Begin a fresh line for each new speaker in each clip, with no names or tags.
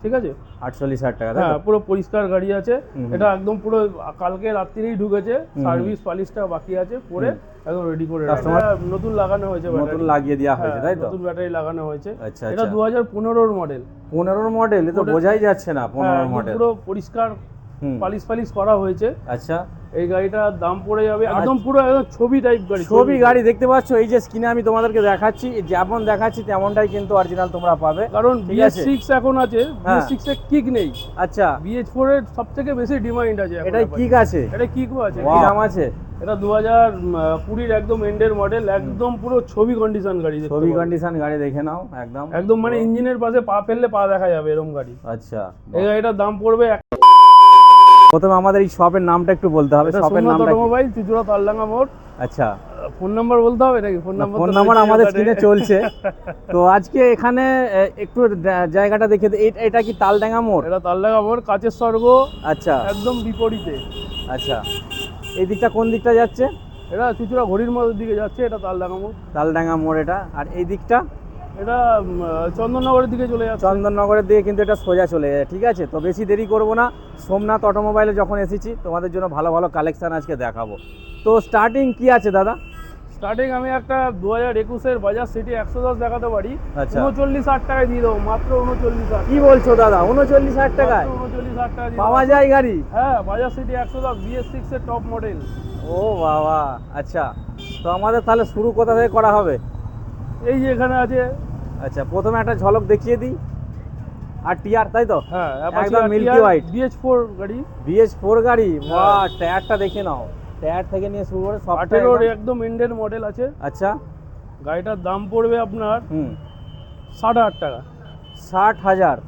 ঠিক আছে
48,000 টাকা।
হ্যাঁ, পুরো পরিষ্কার গাড়ি আছে। এটা একদম পুরো কালকে রাত্রিরেই ঢুকেছে, সার্ভিস পালিশটা বাকি আছে, পরে একদম রেডি করে
কাস্টমার
নতুন লাগানো হয়েছে,
নতুন লাগিয়ে দেওয়া হয়েছে তাই তো?
নতুন ব্যাটারি লাগানো হয়েছে।
আচ্ছা
এটা
আচ্ছা
2015 মডেল।
15 মডেল? এ তো বোঝাই যাচ্ছে না 15 মডেল।
পুরো পরিষ্কার পালিশ করা হয়েছে।
আচ্ছা,
এই গাড়িটার দাম পড়ে যাবে একদম পুরো একদম ছবি টাইপ গাড়ি,
ছবি গাড়ি দেখতে পাচ্ছ। এই যে স্ক্রিনে আমি তোমাদেরকে দেখাচ্ছি, যেমন দেখাচ্ছি তেমনটাই কিন্তু অরিজিনাল তোমরা পাবে।
কারণ BS6 এখন আছে, BS6 এর কিক নেই।
আচ্ছা,
BS4 এর সবথেকে বেশি ডিমান্ড আছে।
এটাই কিক আছে?
এটা কিকও আছে।
কি দাম আছে?
এটা 2020 একদম এন্ডের মডেল, একদম পুরো ছবি কন্ডিশন গাড়ি।
ছবি কন্ডিশন গাড়ি দেখে নাও, একদম
একদম মানে ইঞ্জিনের পাশে পা ফেললে পা দেখা যাবে এরকম গাড়ি।
আচ্ছা,
এই গাড়িটার দাম পড়বে।
প্রথমে আমাদের এই শপের নামটা একটু বলতে হবে। শপের নামটা
অটোমোবাইল, চুচুড়া তালডাঙ্গা মোড়।
আচ্ছা,
ফোন নাম্বার বলতে হবে নাকি? ফোন
নাম্বার আমাদের স্ক্রিনে চলছে। তো আজকে এখানে একটু জায়গাটা দেখে, এটা কি তালডাঙ্গা মোড়?
এটা তালডাঙ্গা মোড়, কাচের স্বর্গ।
আচ্ছা,
একদম বিপরীতে।
আচ্ছা, এই দিকটা কোন দিকটা যাচ্ছে?
এটা চুচুড়া ঘড়ির মোড়ের দিকে যাচ্ছে, এটা তালডাঙ্গা মোড়।
তালডাঙ্গা মোড় এটা। আর এই দিকটা?
এটা চন্দননগরের দিকে চলে যাচ্ছে।
চন্দননগরের দিকে কিন্তু এটা সোজা চলে যায়। ঠিক আছে, তো বেশি দেরি করব না। সোমনাথ অটোমোবাইলে যখন এসেছি, তোমাদের জন্য ভালো ভালো কালেকশন আজকে দেখাবো। তো স্টার্টিং কি আছে দাদা?
স্টার্টিং আমি একটা 2021-এর বাজাজ সিটি 110 দেখাতে পারি।
আচ্ছা,
39,000 টাকায় দিয়ে দেবো, মাত্র 39,000।
কি বলছো দাদা? 39,000 টাকায়
39,000 টাকা
পাওয়া যায় গাড়ি?
হ্যাঁ, বাজাজ সিটি 110 BS6 এর টপ মডেল।
ও বাবা, আচ্ছা। তো আমাদের তাহলে শুরু কোথা থেকে করা হবে?
এই যে এখানে আছে।
আচ্ছা, প্রথমে একটা ঝলক দেখিয়ে দিই। আর টিআর, তাই তো?
হ্যাঁ,
একদম মিল্কি হোয়াইট
BH4 গাড়ি।
BH4 গাড়ি। বাহ, টায়ারটা দেখে নাও। টায়ার থেকে নিয়ে শুরু করে সব
18 একদম ইন্ডিয়ান মডেল আছে।
আচ্ছা,
গাড়িটার দাম পড়বে আপনার 60,000 টাকা।
60,000?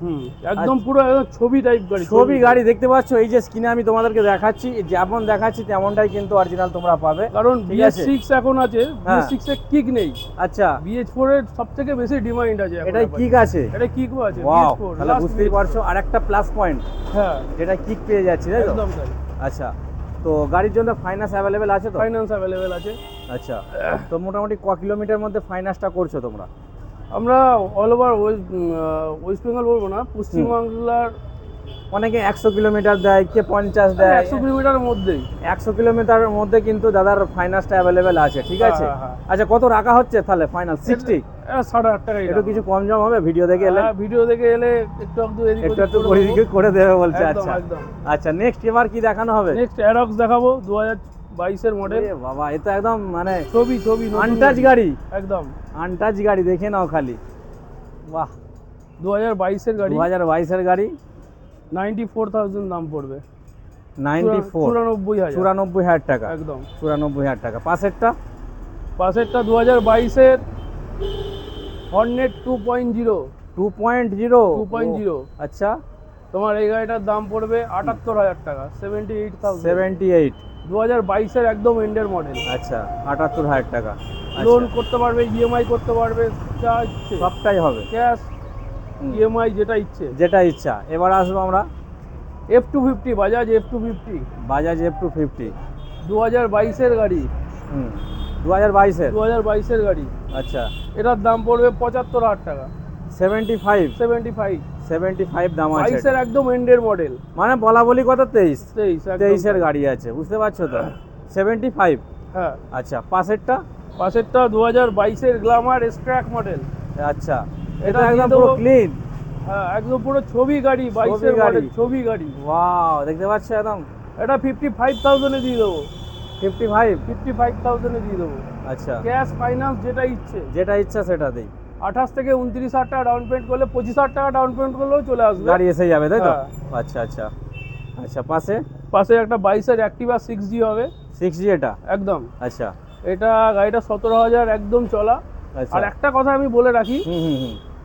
একদম পুরো একদম ছবি টাইপ গাড়ি,
ছবি গাড়ি দেখতে পাচ্ছ। এই যে স্ক্রিনে আমি তোমাদেরকে দেখাচ্ছি, যেমন দেখাচ্ছি তেমনটাই কিন্তু অরিজিনাল তোমরা পাবে।
কারণ BS6 এখন আছে, BS6 এর কিক নেই।
আচ্ছা,
BH4 এর সবথেকে বেশি ডিমান্ড আছে।
এটাই কিক আছে?
এটা কিকও আছে।
ওয়াও,
BS4
তাহলে বুঝতেই পারছো আরেকটা প্লাস পয়েন্ট।
হ্যাঁ,
যেটা কিক পেয়ে যাচ্ছে, তাই তো?
একদম তাই।
আচ্ছা, তো গাড়ির জন্য ফাইন্যান্স অ্যাভেলেবেল আছে তো?
ফাইন্যান্স অ্যাভেলেবেল আছে।
আচ্ছা, তো মোটামুটি ক কিলোমিটার মধ্যে ফাইন্যান্সটা করছো তোমরা?
আমরা অল ওভার ওয়েস্ট বেঙ্গল বলবো না, পশ্চিমবাংলার
অনেকে 100 কিলোমিটার দেয়, কে 50 দেয়।
100 কিলোমিটারের মধ্যেই।
100 কিলোমিটারের মধ্যে কিন্তু দাদার ফাইন্যান্সটা অ্যাভেলেবেল আছে। ঠিক আছে, আচ্ছা, কত রাখা হচ্ছে তাহলে ফাইনাল? 60?
60,000 টাকা।
একটু কিছু কম জম হবে ভিডিও দেখে এলে?
ভিডিও দেখে এলে একটু
করে দেবে বলছে।
একদম,
আচ্ছা
একদম।
আচ্ছা, নেক্সট এবার কি দেখানো হবে?
নেক্সট অ্যারক্স দেখাবো, 2022 এর মডেল।
এ বাবা, এ তো একদম মানে
ছবি
আনটাচ গাড়ি।
একদম
আনটাচ গাড়ি, দেখে নাও খালি। বাহ,
2022 এর গাড়ি।
2022 এর গাড়ি।
94,000 দাম পড়বে।
94,000 টাকা।
একদম
94,000 টাকা। পাশেরটা?
2022 এর হর্নেট 2.0।
আচ্ছা,
তোমার এই গাড়িটার দাম পড়বে 78,000 টাকা, 78,000।
78?
2022 এর একদম এন্ডের মডেল।
আচ্ছা, 78,000 টাকা।
লোন করতে পারবে, EMI করতে পারবে, যা ইচ্ছে
সবটাই হবে,
ক্যাশ EMI যেটা ইচ্ছা।
এবার আসবো আমরা
F250, Bajaj F250।
Bajaj F250
2022 এর গাড়ি।
2022 এর
গাড়ি।
আচ্ছা,
এটার দাম পড়বে 75,000 টাকা।
75 দাম আছে।
22 এর একদম এন্ডের মডেল,
মানে বলা বলি কথা 23 এর গাড়ি আছে, বুঝতে পারছো তো? 75?
হ্যাঁ।
আচ্ছা, পাশেরটা?
2022 এর গ্ল্যামার স্ট্র্যাক মডেল।
আচ্ছা, এটা একদম পুরো ক্লিন।
হ্যাঁ, একদম পুরো ছবি গাড়ি, 22 এর মডেল, ছবি গাড়ি।
ওয়াও, দেখতে পাচ্ছ একদম।
এটা 55,000 এ দিয়ে দেবো।
55,000
এ দিয়ে দেবো।
আচ্ছা,
ক্যাশ ফাইন্যান্স যেটা
ইচ্ছা সেটা দেই।
28 থেকে 29,000 টাকা ডাউন পেমেন্ট করলে, 25,000 টাকা ডাউন পেমেন্ট করলেও চলে আসবে,
গাড়ি এসে যাবে, তাই তো?
হ্যাঁ।
আচ্ছা আচ্ছা আচ্ছা,
পাশে একটা 22 এর অ্যাক্টিভা 6G হবে।
6G এটা?
একদম।
আচ্ছা,
এটা গাড়িটা 17,000 একদম চলা। আর একটা কথা আমি বলে রাখি,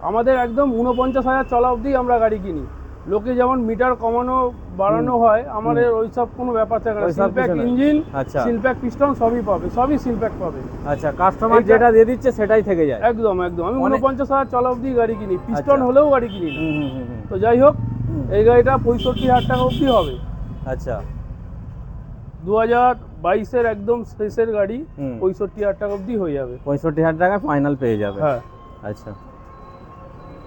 আমাদের একদম 49,000 চলা অবধি আমরা গাড়ি কিনি। লোকে যেমন মিটার কমানো বাড়ানো হয়, আমাদের ওইসব কোনো ব্যাপার থাকে না। সিলপ্যাক ইঞ্জিন, সিলপ্যাক পিস্টন সবই পাবে, সবই সিলপ্যাক পাবে।
আচ্ছা, কাস্টমার যেটা দিয়ে দিচ্ছে সেটাই থেকে যায়।
একদম একদম, আমি 49,000 চলা অবধি গাড়ি কিনি, পিস্টন হলেও গাড়ি কিনি। তো যাই হোক, এই গাড়িটা 65,000 টাকা অবধি হবে।
আচ্ছা,
2022 এর একদম শেষের গাড়ি, 65,000 টাকা অবধি হয়ে যাবে।
65,000 টাকা ফাইনাল পেয়ে যাবে।
হ্যাঁ।
আচ্ছা,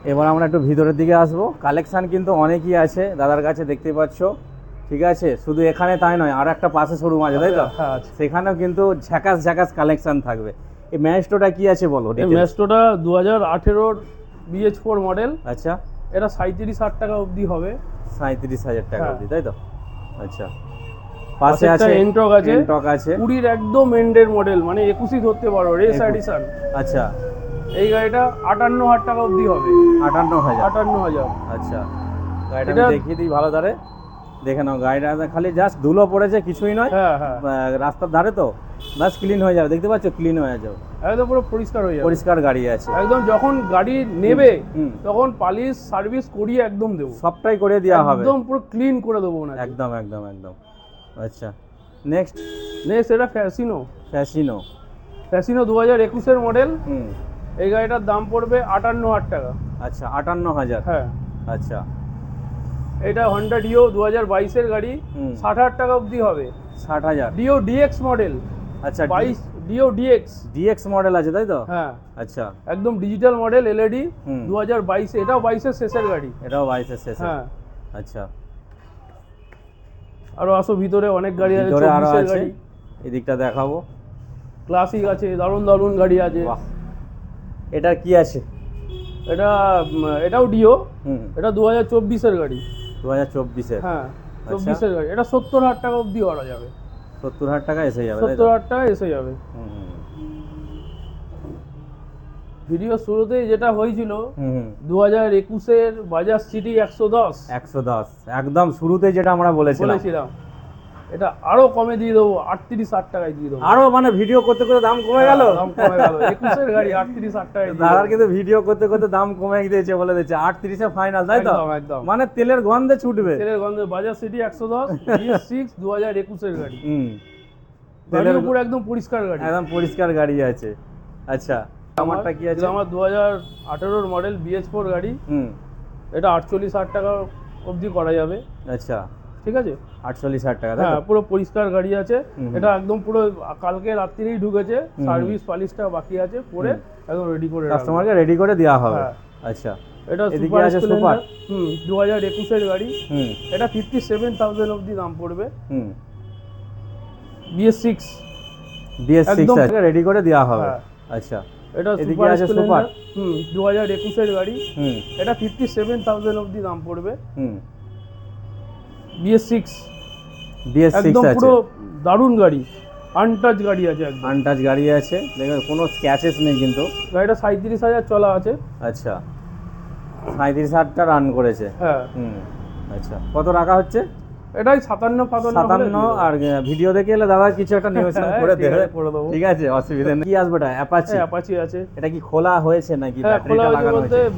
এবার আমরা একটু ভিতরের দিকে আসবো। কালেকশান কিন্তু অনেকই আছে দাদার কাছে, দেখতে পাচ্ছ। ঠিক আছে, শুধু এখানে তাই নয়, আর একটা পাশে শোরুম আছে, তাই তো?
হ্যাঁ আছে।
সেখানেও কিন্তু ঝাকাস ঝাকাস কালেকশান থাকবে। এই ম্যাস্টোটা কি আছে বলো?
এই ম্যাস্টোটা 2018 BH4 মডেল।
আচ্ছা,
এটা 37,000 টাকা অবধি হবে।
37,000 টাকা
হ্যাঁ।
অবধি, তাই তো? আচ্ছা, পাশে
একটা
আছে
এনটক আছে,
এনটক আছে।
20 একদম এন্ডের মডেল, মানে 21ই ধরতে পারো, রেস এডিশন।
আচ্ছা,
এই গাড়িটা 58,000 টাকা অবধি হবে।
58,000।
58,000।
আচ্ছা, গাড়িটা
এটা-
আমি দেখিয়ে দিই ভালো ধারে, দেখে নাও। গাড়িটা খালি জাস্ট ধুলো পড়েছে, কিছুই নয়।
হ্যাঁ হ্যাঁ,
রাস্তার ধারে তো, বাস ক্লিন হয়ে যাবে, দেখতে পাচ্ছ, ক্লিন হয়ে যাবে,
একদম পুরো পরিষ্কার হয়ে যাবে।
পরিষ্কার গাড়ি আছে
একদম যখন গাড়ি নেবে
হুম।
তখন পালিশ সার্ভিস করিয়ে একদম দেবো,
সবটাই করে দেওয়া হবে,
একদম পুরো ক্লিন করে দেবো না।
একদম একদম একদম। আচ্ছা, নেক্সট
নেক্সট এটা ফ্যাসিনো।
ফ্যাসিনো।
ফ্যাসিনো 2021-এর মডেল।
হুম।
এই গাড়িটার দাম পড়বে 58,000 টাকা।
আচ্ছা, 58,000।
হ্যাঁ,
আচ্ছা,
এটা হন্ডা ডিও 2022-এর গাড়ি,
হুম।
60,000 টাকা অবধি হবে।
60,000।
Dio DX model.
আচ্ছা,
22 ডিও ডিএক্স।
ডিএক্স মডেল আছে, তাই তো?
হ্যাঁ,
আচ্ছা,
একদম ডিজিটাল মডেল, এলইডি।
হুম।
2022, এটাও 22-এর শেষের গাড়ি।
এটাও 22-এর শেষে।
হ্যাঁ,
আচ্ছা,
আরো আসো ভিতরে, অনেক গাড়ি আছে,
ভিতরে আরো
24-এর
আছে,
গাড়ি,
এদিকটা দেখাবো।
ক্লাসিক আছে, দারুণ দারুণ গাড়ি আছে।
বাহ, এটার কি আছে?
এটাও ডিও,
হুম।
এটা 2024-এর গাড়ি।
2024-এর।
হ্যাঁ,
আচ্ছা।
24-এর গাড়ি, এটা 70,000 টাকা অবধি করা যাবে।
70,000 টাকা এসে যাবে, তাই তো?
70,000 টাকা এসে যাবে।
হুম হুম
ভিডিও শুরুতেই যেটা হয়েছিল,
হুম হুম।
2021-এর বাজাজ সিটি 110
110 একদম শুরুতে যেটা আমরা বলেছিলাম।
বলেছিলাম, এটা আরো কমে দিয়ে দেবো, 38,000 টাকায় দিয়ে দেবো।
আরো মানে ভিডিও করতে করতে দাম কমে গেল।
দাম কমে গেল, 21-এর গাড়ি 38,000 টাকায় দিয়ে
দাদার
দেবো।
কিন্তু ভিডিও করতে করতে দাম কমে দিয়েছে, বলে দিয়েছে 38-এ ফাইনাল, তাই তো?
একদম একদম।
মানে তেলের গন্ধে ছুটবে।
তেলের গন্ধে বাজাজ সিটি 110 BS6 2021-এর গাড়ি।
হুম,
গাড়ির
তেলের
উপর একদম পরিষ্কার গাড়ি।
একদম পরিষ্কার গাড়ি আছে। আচ্ছা, আমারটা কি আছে?
আমার 2018-এর মডেল BH4 গাড়ি।
হুম।
এটা 48,000 টাকা অবধি করা যাবে।
আচ্ছা,
ঠিক আছে,
48,000 টাকা, তাই
হ্যাঁ,
তো?
পুরো পরিষ্কার গাড়ি আছে।
হুম।
এটা একদম পুরো কালকে রাত্রিরেই ঢুকেছে, সার্ভিস পালিশটা বাকি আছে, করে একদম রেডি করে রাখবো।
কাস্টমারকে রেডি করে দেওয়া হবে।
হ্যাঁ।
আচ্ছা,
এটা
এদিকে
সুপার
আছে
স্প্লেন্ডার।
সুপার।
2021-এর গাড়ি।
হুম
এটা 57,000 অবধি দাম পড়বে।
হুম।
BS6।
BS6
একদম।
আছে, রেডি করে দেওয়া হবে।
হ্যাঁ।
আচ্ছা,
এটা
এদিকে
সুপার
আছে
স্প্লেন্ডার।
সুপার।
2021-এর গাড়ি।
হুম
এটা 57,000 অবধি দাম পড়বে।
হুম।
BS6
BS6
একদম
আছে,
পুরো দারুণ গাড়ি, আনটাচ গাড়ি আছে একদম।
আনটাচ গাড়ি আছে, দেখবেন কোনো স্ক্র্যাচেস নেই কিন্তু।
গাড়িটা 37,000 চলা আছে।
আচ্ছা, 37,000টা রান করেছে।
হ্যাঁ,
হুম। আচ্ছা, কত রাখা হচ্ছে?
এটাই 57
আর ভিডিও দেখে এলে দাদা কিছু একটা নিউশন
হ্যাঁ,
করে
ঠিক
দেবে,
আছে, করে দেবো।
ঠিক আছে, অসুবিধা নেই। কি আসবে এটা? অ্যাপাচি?
অ্যাপাচি আছে।
এটা কি খোলা হয়েছে নাকি
হ্যাঁ, খোলা
ব্যাটারিটা
হয়েছে
লাগানো
বলতে
হয়েছে?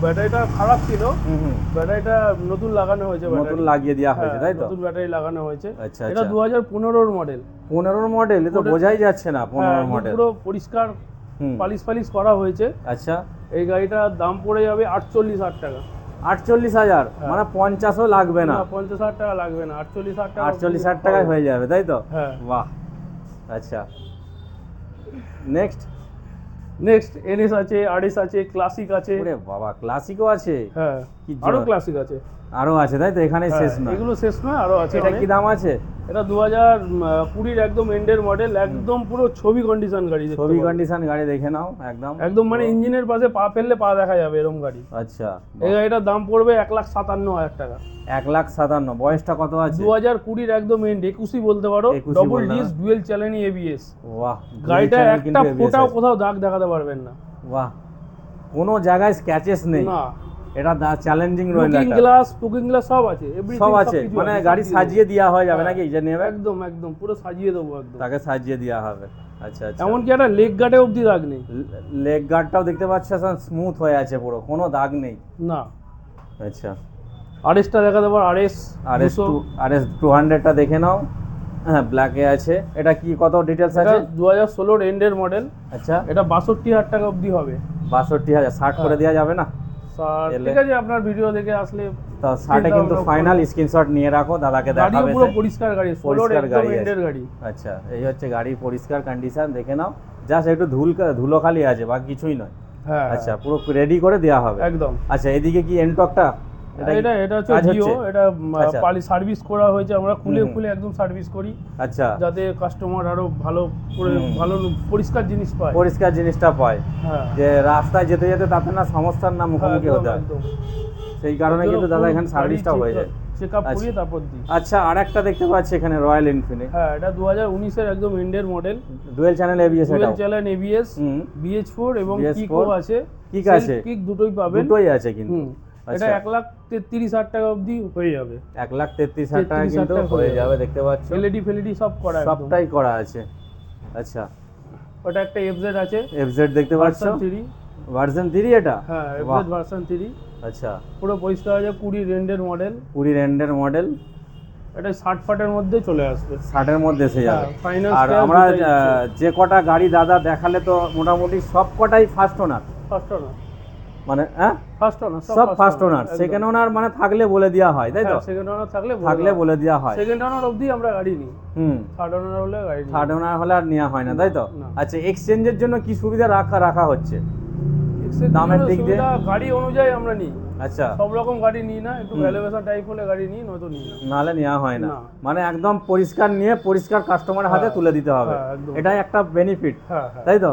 ব্যাটারিটা খারাপ ছিল,
হুম হুম।
ব্যাটারিটা নতুন লাগানো হয়েছে।
নতুন
ব্যাটারি
লাগিয়ে দেওয়া হয়েছে, তাই তো?
নতুন ব্যাটারি লাগানো হয়েছে।
আচ্ছা
এটা
আচ্ছা।
2015-এর মডেল।
15-র মডেল, এ তো বোঝাই যাচ্ছে না 15 মডেল।
পুরো পরিষ্কার
হুম।
পালিশ করা হয়েছে।
আচ্ছা,
এই গাড়িটার দাম পড়ে যাবে 48,000 টাকা।
48,000,
হ্যাঁ।
মানে 50ও লাগবে না।
50,000 টাকা লাগবে না, 48,000 টাকা।
48,000 টাকায় হয়ে যাবে, তাই তো?
হ্যাঁ।
বাহ, আচ্ছা। নেক্সট।
নেক্সট NS আছে, RS আছে, ক্লাসিক আছে।
ওরে বাবা, ক্লাসিকও আছে।
হ্যাঁ,
কি
আরো
জোর।
ক্লাসিক আছে।
আরো আছে, তাই তো? এখানেই শেষ
হ্যাঁ,
নয়।
এগুলো শেষ নয়, আরো আছে
এটা
অনেক।
কি দাম আছে?
এটা 2020-এর একদম এন্ডের মডেল, একদম পুরো ছবি কন্ডিশন গাড়ি। দেখতে
ছবি
পারো।
কন্ডিশন গাড়ি, দেখে নাও একদম।
একদম মানে ইঞ্জিনের পাশে পা ফেললে পা দেখা যাবে এরকম গাড়ি।
আচ্ছা,
এই গাড়িটার দাম পড়বে 1,57,000 টাকা।
1,57,000। বয়সটা কত আছে?
2020-এর একদম এন্ড, 21ই বলতে পারো।
21ই
ডবল
বলতে
ডিস্ক
পারো।
Dual channel ABS।
বাহ,
গাড়িটা
দুই channel
একটা
কিন্তু ABS
ফোটাও
আছে।
কোথাও দাগ দেখাতে পারবেন না।
বাহ, কোনো জায়গায় স্ক্র্যাচেস নেই।
না,
এটা চ্যালেঞ্জিং রয়েছে।
লুকিং গ্লাস সব আছে,
সব আছে,
সবকিছু
মানে
আছে,
গাড়ি
সব দিয়ে
সাজিয়ে
দেবো।
দেওয়া হয়ে যাবে
হ্যাঁ,
নাকি যে নেবে?
একদম একদম পুরো সাজিয়ে দেবো একদম।
তাকে সাজিয়ে দেওয়া হবে। আচ্ছা আচ্ছা।
এমনকি একটা লেগ গার্ডে অবধি দাগ নেই।
লেগ গার্ডটাও দেখতে পাচ্ছ, স্মুথ হয়ে আছে পুরো, কোনো দাগ নেই।
না।
আচ্ছা,
RS-টা দেখাতে পারো, RS
RS 200টা দেখে নাও। হ্যাঁ, ব্ল্যাকে আছে। এটা কি, কত ডিটেলস
এটা
আছে?
2016-র এন্ডের মডেল।
আচ্ছা,
এটা 62,000 টাকা অবধি হবে।
62,000। 60 করে দেওয়া যাবে না? এলে।
ঠিক আছে, আপনার ভিডিও দেখে আসলে।
তো 60-এ কিন্তু ফাইনাল। স্ক্রিনশট নিয়ে রাখো, দাদাকে
গাড়িও
দেখাবে।
পুরো পরিষ্কার গাড়ি, 16-র
পরিষ্কার
একদম
গাড়ি
এন্ডের
আছে।
গাড়ি।
আচ্ছা, এই হচ্ছে গাড়ির পরিষ্কার কন্ডিশন, দেখে নাও। জাস্ট একটু ধুলো খালি আছে, বাকি কিছুই নয়।
হ্যাঁ
আচ্ছা পুরো রেডি করে দেওয়া হবে
একদম।
আচ্ছা এদিকে কি এনটকটা
এটা হচ্ছে জিও, এটা পালি সার্ভিস করা হয়েছে, আমরা খুলে খুলে একদম সার্ভিস করি,
আচ্ছা
যাতে কাস্টমার আরো ভালো করে ভালো পরিষ্কার জিনিস পায়,
পরিষ্কার জিনিসটা পায়,
হ্যাঁ
যে রাস্তায় যেতে যেতে তাতে না সমস্যার না মুখোমুখি হতে হয়,
একদম।
সেই কারণে কিন্তু দাদা এখানে সার্ভিসটা হয়ে যায়।
চেকআপ করিয়ে তারপর দিই।
আচ্ছা আর একটা দেখতে পাচ্ছি এখানে রয়্যাল এনফিল্ড,
হ্যাঁ এটা 2019 এর একদম এন্ডের model,
dual channel ABS,
dual
এটাও
চ্যানেল এবিএস, BH4 এবং
BH4
কিকও আছে,
কিক আছে,
কিক দুটোই পাবেন,
দুটোই আছে কিন্তু।
এটা 1,33,000 টাকা অবধি হয়ে যাবে,
1,33,000 টাকা কিন্তু হয়ে যাবে, দেখতে পাচ্ছ
এলইডি ফেলইডি সব করা একদম,
সবটাই করা আছে। আচ্ছা
ওটা একটা এফজেড আছে,
এফজেড দেখতে পাচ্ছ, ভার্সন 3 এটা,
হ্যাঁ এফজেড ভার্সন 3।
আচ্ছা
পুরো পরিষ্কার আছে, 20 রেন্ডের মডেল,
20 রেন্ডের মডেল,
এটা 60 মধ্যে চলে আসবে,
60 মধ্যে এসে যাবে।
ফাইনাল
আর আমরা যে কটা গাড়ি দাদা দেখালে তো মোটামুটি সব কটাই ফার্স্ট ওনার,
ফার্স্ট ওনার
মানে হ্যাঁ
ফার্স্ট ওনার,
সব ফার্স্ট ওনার, সেকেন্ড ওনার মানে থাকলে বলে দেওয়া হয়, তাই তো?
সেকেন্ড ওনার
থাকলে বলে দেওয়া হয়,
সেকেন্ড ওনার অবধি আমরা গাড়ি নিই, থার্ড ওনার হলে গাড়ি নিই,
থার্ড ওনার হলে আর নেওয়া হয় না, তাই তো? আচ্ছা এক্সচেঞ্জের জন্য কি সুবিধা রাখা হচ্ছে দামের দিক দিয়ে?
গাড়ি অনুযায়ী আমরা নিই,
আচ্ছা
সব রকম গাড়ি নিই না, একটু ভ্যালুয়েশন টাইপ হলে গাড়ি নিই, নয়তো নিই না,
নালে নেওয়া হয় না, মানে একদম পরিষ্কার নিয়ে পরিষ্কার কাস্টমারের হাতে তুলে দিতে হবে, এটাই একটা বেনিফিট, তাই তো?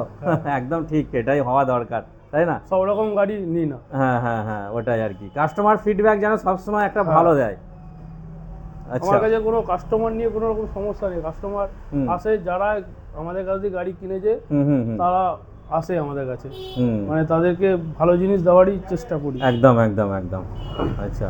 একদম ঠিক, এটাই হওয়া দরকার, তাই না?
সব রকম গাড়ি নিই না,
হ্যাঁ হ্যাঁ হ্যাঁ ওটাই আর কি, কাস্টমার ফিডব্যাক যেন সবসময় একটা ভালো দেয়। আচ্ছা
আমার কাছে কোনো কাস্টমার নিয়ে কোনো রকম সমস্যা নেই, কাস্টমার আসে যারা আমাদের কাছ থেকে গাড়ি কিনেছে তারা আসে আমাদের কাছে, মানে তাদেরকে ভালো জিনিস দেওয়ারই চেষ্টা করি।
একদম একদম একদম। আচ্ছা